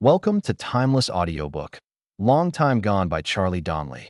Welcome to Timeless Audiobook, Long Time Gone by Charlie Donlea.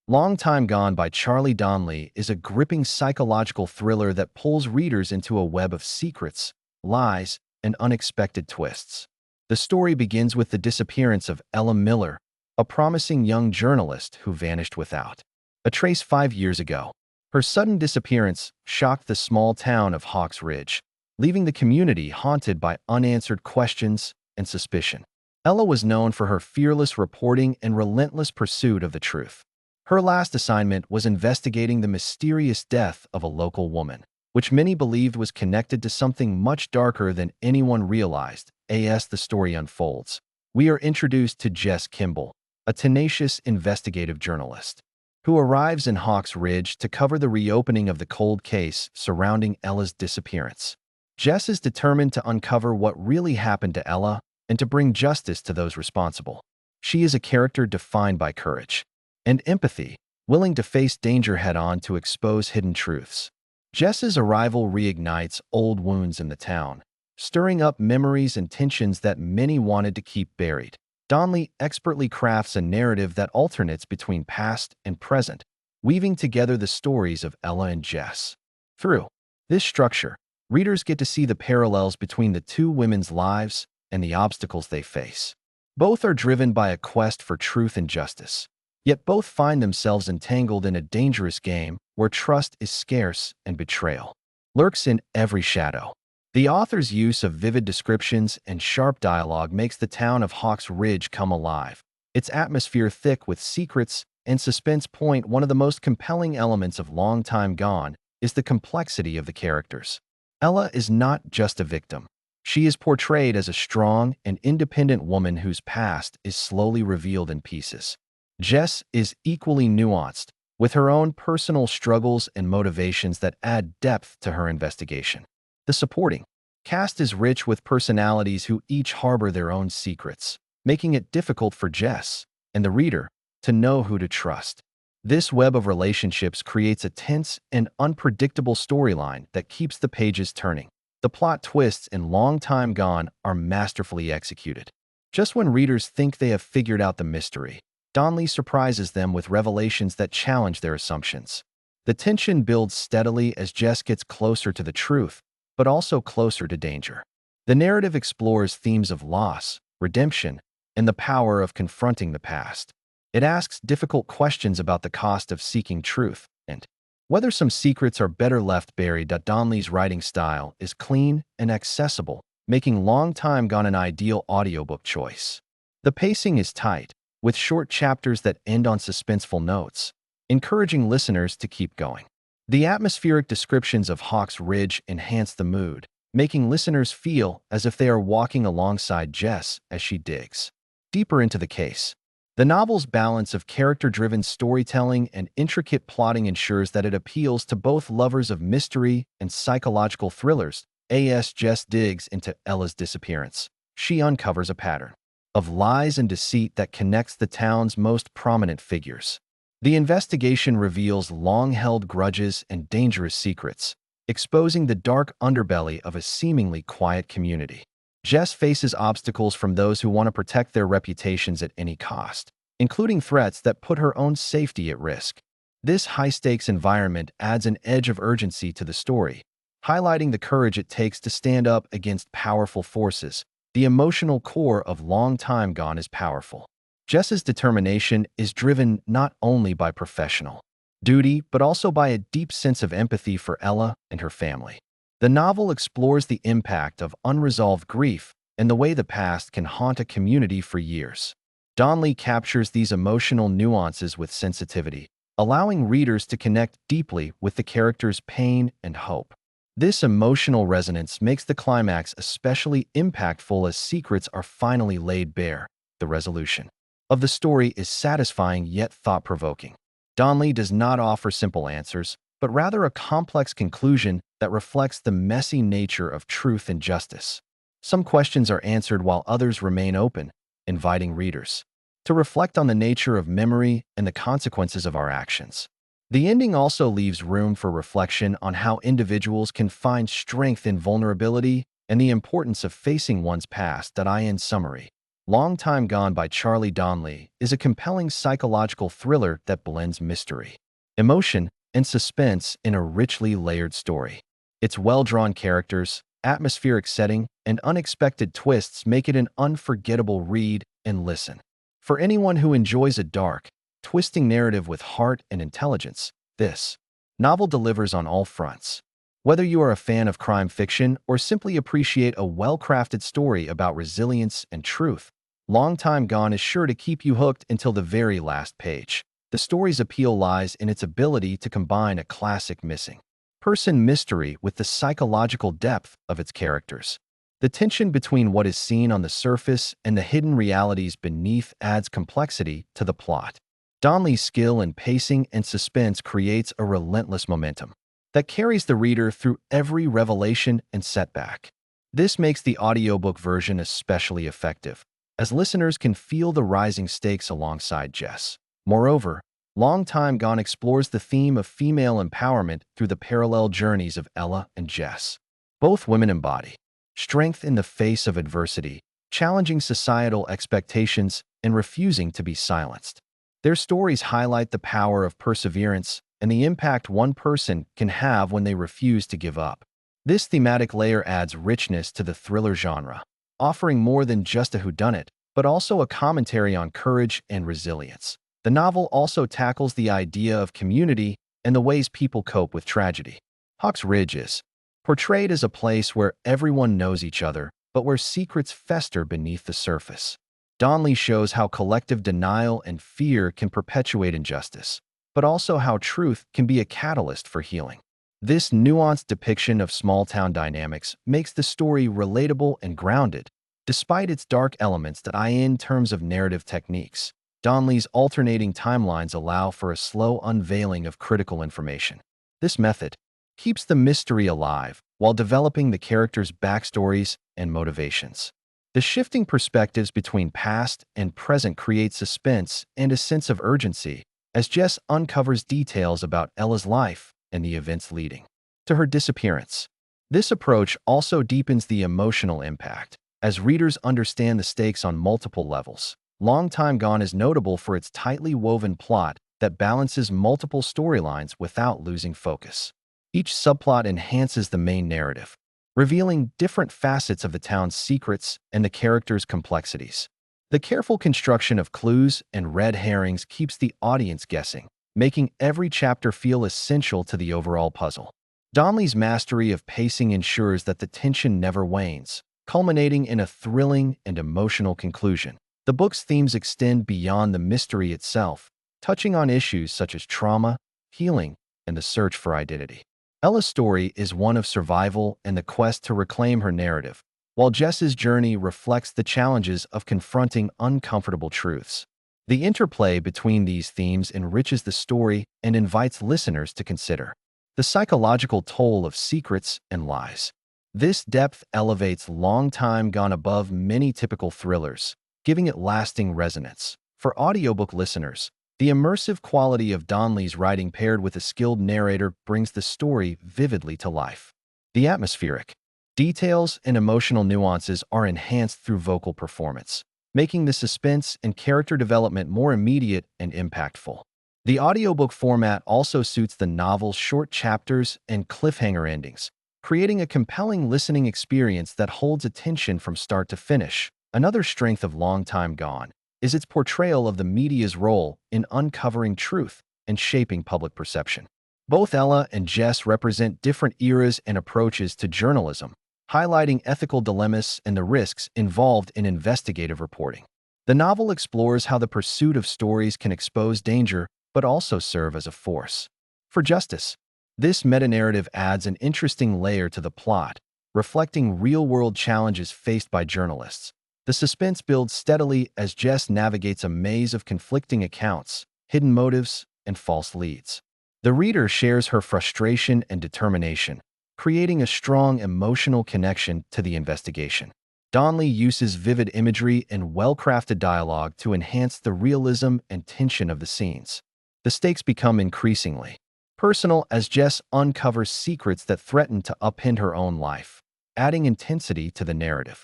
Long Time Gone by Charlie Donlea is a gripping psychological thriller that pulls readers into a web of secrets, lies, and unexpected twists. The story begins with the disappearance of Ella Miller, a promising young journalist who vanished without a trace 5 years ago. Her sudden disappearance shocked the small town of Hawks Ridge, leaving the community haunted by unanswered questions and suspicion. Ella was known for her fearless reporting and relentless pursuit of the truth. Her last assignment was investigating the mysterious death of a local woman, which many believed was connected to something much darker than anyone realized. As the story unfolds, we are introduced to Jess Kimball, a tenacious investigative journalist, who arrives in Hawks Ridge to cover the reopening of the cold case surrounding Ella's disappearance. Jess is determined to uncover what really happened to Ella and to bring justice to those responsible. She is a character defined by courage and empathy, willing to face danger head-on to expose hidden truths. Jess's arrival reignites old wounds in the town, stirring up memories and tensions that many wanted to keep buried. Donlea expertly crafts a narrative that alternates between past and present, weaving together the stories of Ella and Jess. Through this structure, readers get to see the parallels between the two women's lives and the obstacles they face. Both are driven by a quest for truth and justice, yet both find themselves entangled in a dangerous game where trust is scarce and betrayal lurks in every shadow. The author's use of vivid descriptions and sharp dialogue makes the town of Hawks Ridge come alive, its atmosphere thick with secrets and suspense. One of the most compelling elements of Long Time Gone is the complexity of the characters. Ella is not just a victim. She is portrayed as a strong and independent woman whose past is slowly revealed in pieces. Jess is equally nuanced, with her own personal struggles and motivations that add depth to her investigation. The supporting cast is rich with personalities who each harbor their own secrets, making it difficult for Jess and the reader to know who to trust. This web of relationships creates a tense and unpredictable storyline that keeps the pages turning. The plot twists in Long Time Gone are masterfully executed. Just when readers think they have figured out the mystery, Donlea surprises them with revelations that challenge their assumptions. The tension builds steadily as Jess gets closer to the truth, but also closer to danger. The narrative explores themes of loss, redemption, and the power of confronting the past. It asks difficult questions about the cost of seeking truth and whether some secrets are better left buried. Donlea's writing style is clean and accessible, making Long Time Gone an ideal audiobook choice. The pacing is tight, with short chapters that end on suspenseful notes, encouraging listeners to keep going. The atmospheric descriptions of Hawks Ridge enhance the mood, making listeners feel as if they are walking alongside Jess as she digs deeper into the case. The novel's balance of character-driven storytelling and intricate plotting ensures that it appeals to both lovers of mystery and psychological thrillers. As Jess digs into Ella's disappearance, she uncovers a pattern of lies and deceit that connects the town's most prominent figures. The investigation reveals long-held grudges and dangerous secrets, exposing the dark underbelly of a seemingly quiet community. Jess faces obstacles from those who want to protect their reputations at any cost, including threats that put her own safety at risk. This high-stakes environment adds an edge of urgency to the story, highlighting the courage it takes to stand up against powerful forces. The emotional core of Long Time Gone is powerful. Jess's determination is driven not only by professional duty, but also by a deep sense of empathy for Ella and her family. The novel explores the impact of unresolved grief and the way the past can haunt a community for years. Donlea captures these emotional nuances with sensitivity, allowing readers to connect deeply with the characters' pain and hope. This emotional resonance makes the climax especially impactful as secrets are finally laid bare. The resolution of the story is satisfying yet thought-provoking. Donlea does not offer simple answers, but rather a complex conclusion that reflects the messy nature of truth and justice. Some questions are answered while others remain open, inviting readers to reflect on the nature of memory and the consequences of our actions. The ending also leaves room for reflection on how individuals can find strength in vulnerability and the importance of facing one's past. In summary, Long Time Gone by Charlie Donlea is a compelling psychological thriller that blends mystery, emotion, and suspense in a richly layered story. Its well-drawn characters, atmospheric setting, and unexpected twists make it an unforgettable read and listen. For anyone who enjoys a dark, twisting narrative with heart and intelligence, this novel delivers on all fronts. Whether you are a fan of crime fiction or simply appreciate a well-crafted story about resilience and truth, Long Time Gone is sure to keep you hooked until the very last page. The story's appeal lies in its ability to combine a classic missing person mystery with the psychological depth of its characters. The tension between what is seen on the surface and the hidden realities beneath adds complexity to the plot. Donley's skill in pacing and suspense creates a relentless momentum that carries the reader through every revelation and setback. This makes the audiobook version especially effective, as listeners can feel the rising stakes alongside Jess. Moreover, Long Time Gone explores the theme of female empowerment through the parallel journeys of Ella and Jess. Both women embody strength in the face of adversity, challenging societal expectations and refusing to be silenced. Their stories highlight the power of perseverance and the impact one person can have when they refuse to give up. This thematic layer adds richness to the thriller genre, offering more than just a whodunit, but also a commentary on courage and resilience. The novel also tackles the idea of community and the ways people cope with tragedy. Hawks Ridge is portrayed as a place where everyone knows each other, but where secrets fester beneath the surface. Donlea shows how collective denial and fear can perpetuate injustice, but also how truth can be a catalyst for healing. This nuanced depiction of small-town dynamics makes the story relatable and grounded, despite its dark elements that in terms of narrative techniques. Donlea's alternating timelines allow for a slow unveiling of critical information. This method keeps the mystery alive while developing the characters' backstories and motivations. The shifting perspectives between past and present create suspense and a sense of urgency as Jess uncovers details about Ella's life and the events leading to her disappearance. This approach also deepens the emotional impact, as readers understand the stakes on multiple levels. Long Time Gone is notable for its tightly woven plot that balances multiple storylines without losing focus. Each subplot enhances the main narrative, revealing different facets of the town's secrets and the characters' complexities. The careful construction of clues and red herrings keeps the audience guessing, making every chapter feel essential to the overall puzzle. Donley's mastery of pacing ensures that the tension never wanes, culminating in a thrilling and emotional conclusion. The book's themes extend beyond the mystery itself, touching on issues such as trauma, healing, and the search for identity. Ella's story is one of survival and the quest to reclaim her narrative, while Jess's journey reflects the challenges of confronting uncomfortable truths. The interplay between these themes enriches the story and invites listeners to consider the psychological toll of secrets and lies. This depth elevates Long Time Gone above many typical thrillers, giving it lasting resonance. For audiobook listeners, the immersive quality of Donley's writing paired with a skilled narrator brings the story vividly to life. The atmospheric details and emotional nuances are enhanced through vocal performance, making the suspense and character development more immediate and impactful. The audiobook format also suits the novel's short chapters and cliffhanger endings, creating a compelling listening experience that holds attention from start to finish. Another strength of Long Time Gone is its portrayal of the media's role in uncovering truth and shaping public perception. Both Ella and Jess represent different eras and approaches to journalism, highlighting ethical dilemmas and the risks involved in investigative reporting. The novel explores how the pursuit of stories can expose danger but also serve as a force for justice. This meta-narrative adds an interesting layer to the plot, reflecting real-world challenges faced by journalists. The suspense builds steadily as Jess navigates a maze of conflicting accounts, hidden motives, and false leads. The reader shares her frustration and determination, creating a strong emotional connection to the investigation. Donlea uses vivid imagery and well-crafted dialogue to enhance the realism and tension of the scenes. The stakes become increasingly personal as Jess uncovers secrets that threaten to upend her own life, adding intensity to the narrative.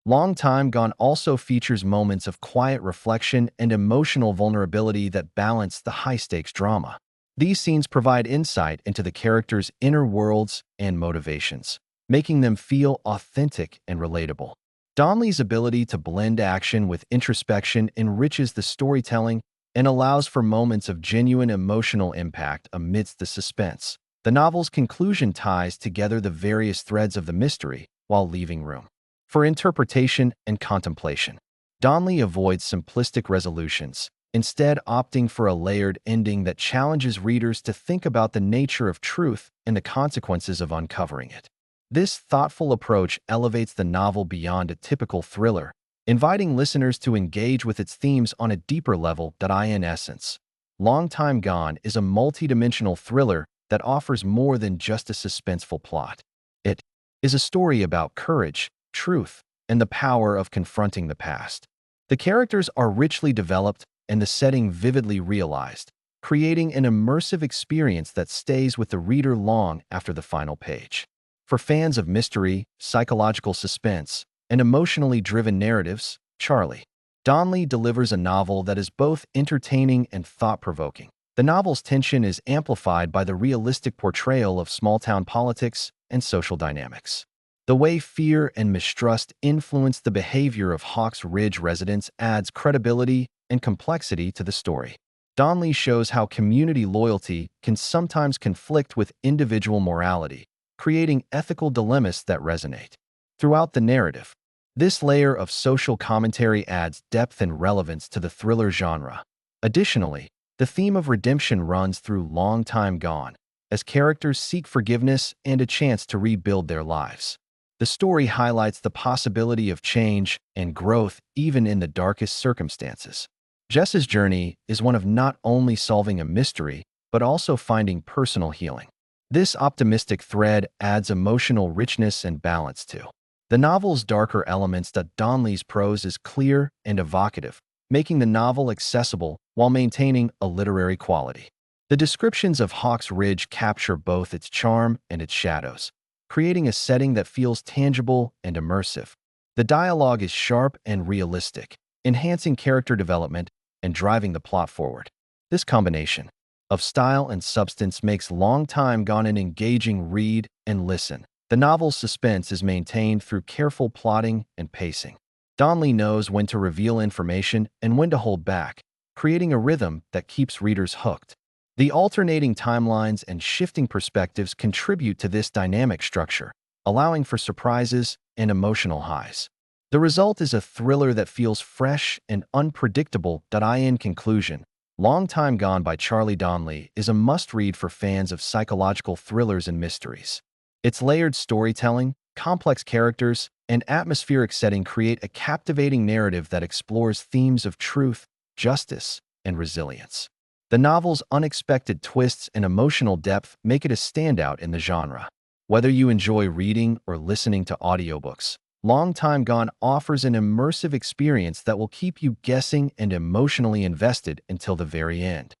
Long Time Gone also features moments of quiet reflection and emotional vulnerability that balance the high-stakes drama. These scenes provide insight into the characters' inner worlds and motivations, making them feel authentic and relatable. Donley's ability to blend action with introspection enriches the storytelling and allows for moments of genuine emotional impact amidst the suspense. The novel's conclusion ties together the various threads of the mystery while leaving room for interpretation and contemplation. Donley avoids simplistic resolutions, instead opting for a layered ending that challenges readers to think about the nature of truth and the consequences of uncovering it. This thoughtful approach elevates the novel beyond a typical thriller, inviting listeners to engage with its themes on a deeper level. In essence, Long Time Gone is a multidimensional thriller that offers more than just a suspenseful plot. It is a story about courage, truth, and the power of confronting the past. The characters are richly developed and the setting vividly realized, creating an immersive experience that stays with the reader long after the final page. For fans of mystery, psychological suspense, and emotionally driven narratives, Charlie Donlea delivers a novel that is both entertaining and thought-provoking. The novel's tension is amplified by the realistic portrayal of small-town politics and social dynamics. The way fear and mistrust influence the behavior of Hawks Ridge residents adds credibility and complexity to the story. Donlea shows how community loyalty can sometimes conflict with individual morality, creating ethical dilemmas that resonate throughout the narrative. This layer of social commentary adds depth and relevance to the thriller genre. Additionally, the theme of redemption runs through Long Time Gone, as characters seek forgiveness and a chance to rebuild their lives. The story highlights the possibility of change and growth even in the darkest circumstances. Jess's journey is one of not only solving a mystery, but also finding personal healing. This optimistic thread adds emotional richness and balance to the novel's darker elements. Donley's prose is clear and evocative, making the novel accessible while maintaining a literary quality. The descriptions of Hawks Ridge capture both its charm and its shadows, creating a setting that feels tangible and immersive. The dialogue is sharp and realistic, enhancing character development and driving the plot forward. This combination of style and substance makes Long Time Gone an engaging read and listen. The novel's suspense is maintained through careful plotting and pacing. Donlea knows when to reveal information and when to hold back, creating a rhythm that keeps readers hooked. The alternating timelines and shifting perspectives contribute to this dynamic structure, allowing for surprises and emotional highs. The result is a thriller that feels fresh and unpredictable. In conclusion, Long Time Gone by Charlie Donlea is a must-read for fans of psychological thrillers and mysteries. Its layered storytelling, complex characters, and atmospheric setting create a captivating narrative that explores themes of truth, justice, and resilience. The novel's unexpected twists and emotional depth make it a standout in the genre. Whether you enjoy reading or listening to audiobooks, Long Time Gone offers an immersive experience that will keep you guessing and emotionally invested until the very end.